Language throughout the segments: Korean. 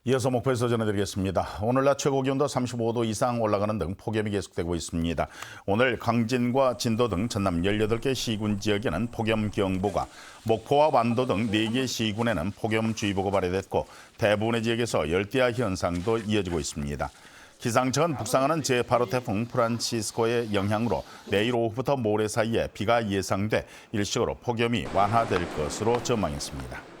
이어서 목포에서 전해드리겠습니다. 오늘 낮 최고 기온도 35도 이상 올라가는 등 폭염이 계속되고 있습니다. 오늘 강진과 진도 등 전남 18개 시군 지역에는 폭염경보가, 목포와 완도 등 4개 시군에는 폭염주의보가 발효됐고 대부분의 지역에서 열대야 현상도 이어지고 있습니다. 기상청은 북상하는 제8호 태풍 프란치스코의 영향으로 내일 오후부터 모레 사이에 비가 예상돼 일시적으로 폭염이 완화될 것으로 전망했습니다.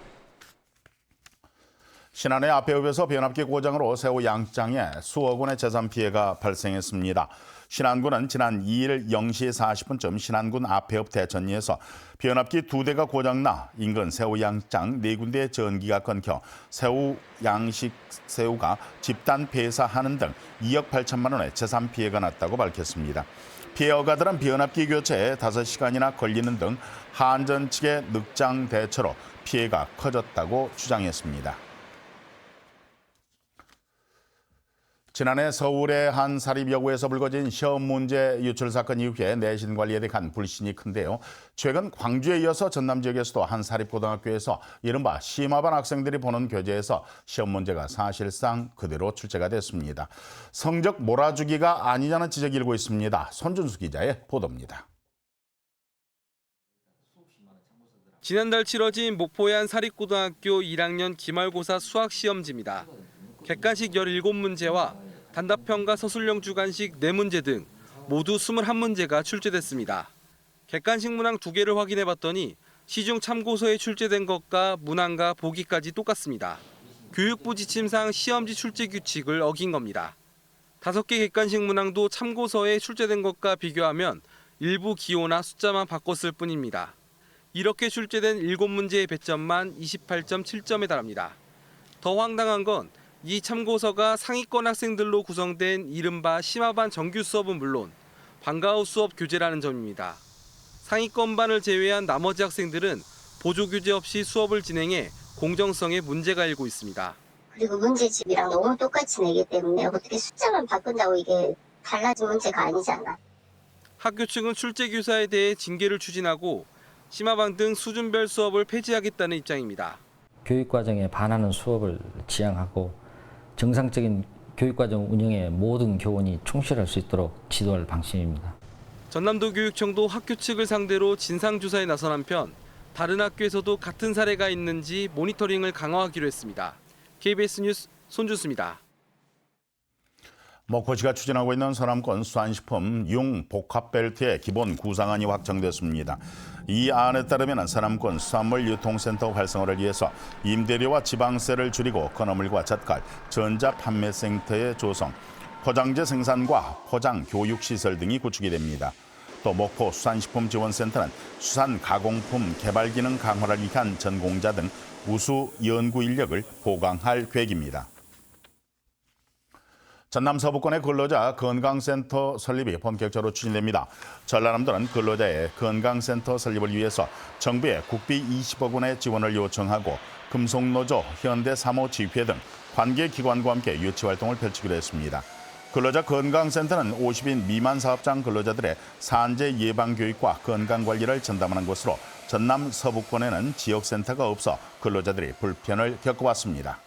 신안의 앞배읍에서 변압기 고장으로 새우 양장에 수억 원의 재산 피해가 발생했습니다. 신안군은 지난 2일 0시 40분쯤 신안군 앞배읍 대천리에서 변압기 2대가 고장나 인근 새우 양장 4군데의 전기가 끊겨 새우 양식 새우가 집단 폐사하는 등 2억 8천만 원의 재산 피해가 났다고 밝혔습니다. 피해 허가들은 변압기 교체에 5시간이나 걸리는 등 한전 측의 늑장 대처로 피해가 커졌다고 주장했습니다. 지난해 서울의 한 사립여고에서 불거진 시험 문제 유출 사건 이후에 내신 관리에 대한 불신이 큰데요. 최근 광주에 이어서 전남 지역에서도 한 사립고등학교에서 이른바 심화반 학생들이 보는 교재에서 시험 문제가 사실상 그대로 출제가 됐습니다. 성적 몰아주기가 아니냐는 지적이 일고 있습니다. 손준수 기자의 보도입니다. 지난달 치러진 목포의 한 사립고등학교 1학년 기말고사 수학시험지입니다. 객관식 17문제와 단답형과 서술형 주관식 4문제 등 모두 21문제가 출제됐습니다. 객관식 문항 2개를 확인해봤더니 시중 참고서에 출제된 것과 문항과 보기까지 똑같습니다. 교육부 지침상 시험지 출제 규칙을 어긴 겁니다. 5개 객관식 문항도 참고서에 출제된 것과 비교하면 일부 기호나 숫자만 바꿨을 뿐입니다. 이렇게 출제된 7문제의 배점만 28.7점에 달합니다. 더 황당한 건 이 참고서가 상위권 학생들로 구성된 이른바 심화반 정규 수업은 물론 방과후 수업 교재라는 점입니다. 상위권반을 제외한 나머지 학생들은 보조 교재 없이 수업을 진행해 공정성에 문제가 일고 있습니다. 그리고 문제집이랑 너무 똑같이 내기 때문에 어떻게 숫자만 바꾼다고 이게 달라진 문제가 아니잖아. 학교 측은 출제 교사에 대해 징계를 추진하고 심화반 등 수준별 수업을 폐지하겠다는 입장입니다. 교육과정에 반하는 수업을 지향하고 정상적인 교육과정 운영에 모든 교원이 충실할 수 있도록 지도할 방침입니다. 전남도 교육청도 학교 측을 상대로 진상조사에 나선 한편 다른 학교에서도 같은 사례가 있는지 모니터링을 강화하기로 했습니다. KBS 뉴스 손준수입니다. 목포시가 추진하고 있는 서남권 수산식품 융복합벨트의 기본 구상안이 확정됐습니다. 이 안에 따르면 서남권 수산물 유통센터 활성화를 위해서 임대료와 지방세를 줄이고 건어물과 젓갈, 전자판매센터의 조성, 포장재 생산과 포장 교육시설 등이 구축이 됩니다. 또 목포 수산식품지원센터는 수산 가공품 개발 기능 강화를 위한 전공자 등 우수 연구 인력을 보강할 계획입니다. 전남 서부권의 근로자 건강센터 설립이 본격적으로 추진됩니다. 전라남도는 근로자의 건강센터 설립을 위해서 정부에 국비 20억 원의 지원을 요청하고 금속노조, 현대사모지휘회 등 관계기관과 함께 유치활동을 펼치기로 했습니다. 근로자 건강센터는 50인 미만 사업장 근로자들의 산재 예방교육과 건강관리를 전담하는 곳으로 전남 서부권에는 지역센터가 없어 근로자들이 불편을 겪어왔습니다.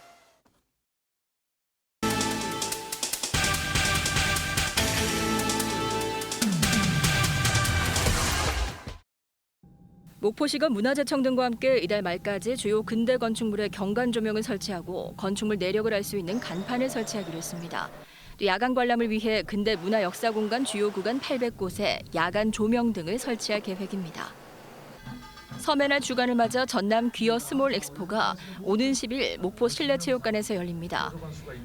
목포시가 문화재청 등과 함께 이달 말까지 주요 근대 건축물에 경관 조명을 설치하고 건축물 내력을 알 수 있는 간판을 설치하기로 했습니다. 또 야간 관람을 위해 근대 문화 역사 공간 주요 구간 800곳에 야간 조명 등을 설치할 계획입니다. 섬해날 주간을 맞아 전남 귀어 스몰 엑스포가 오는 10일 목포 실내체육관에서 열립니다.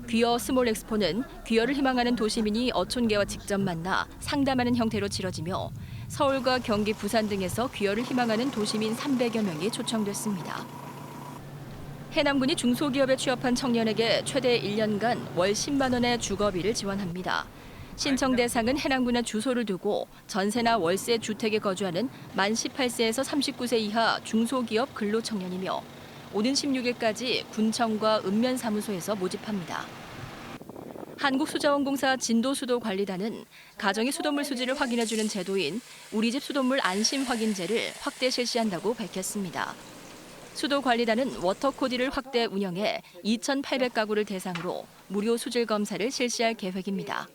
귀어 스몰 엑스포는 귀어를 희망하는 도시민이 어촌계와 직접 만나 상담하는 형태로 치러지며 서울과 경기, 부산 등에서 귀어를 희망하는 도시민 300여 명이 초청됐습니다. 해남군이 중소기업에 취업한 청년에게 최대 1년간 월 10만 원의 주거비를 지원합니다. 신청 대상은 해남군에 주소를 두고 전세나 월세 주택에 거주하는 만 18세에서 39세 이하 중소기업 근로청년이며 오는 16일까지 군청과 읍면사무소에서 모집합니다. 한국수자원공사 진도수도관리단은 가정의 수돗물 수질을 확인해주는 제도인 우리집 수돗물 안심 확인제를 확대 실시한다고 밝혔습니다. 수도관리단은 워터코디를 확대 운영해 2,800가구를 대상으로 무료 수질 검사를 실시할 계획입니다.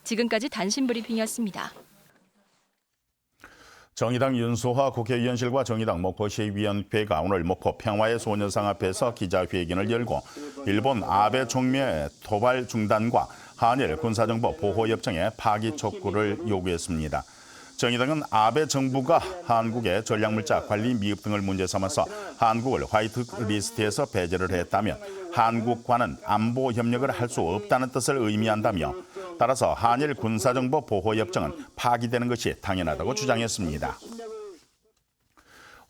지금까지 단신 브리핑이었습니다. 정의당 윤소화 국회의원실과 정의당 목포시의위원회가 오늘 목포 평화의 소녀상 앞에서 기자회견을 열고 일본 아베 총리의 도발 중단과 한일 군사정보 보호협정의 파기 촉구를 요구했습니다. 정의당은 아베 정부가 한국의 전략물자 관리 미흡 등을 문제 삼아서 한국을 화이트리스트에서 배제를 했다며 한국과는 안보 협력을 할 수 없다는 뜻을 의미한다며 따라서 한일 군사정보 보호협정은 파기되는 것이 당연하다고 주장했습니다.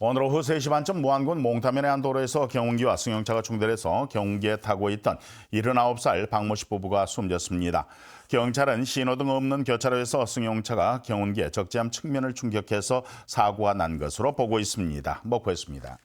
오늘 오후 3시 반쯤 무안군 몽타면의 한 도로에서 경운기와 승용차가 충돌해서 경운기에 타고 있던 79살 박모 씨 부부가 숨졌습니다. 경찰은 신호등 없는 교차로에서 승용차가 경운기의 적재함 측면을 충격해서 사고가 난 것으로 보고 있습니다. 목포였습니다.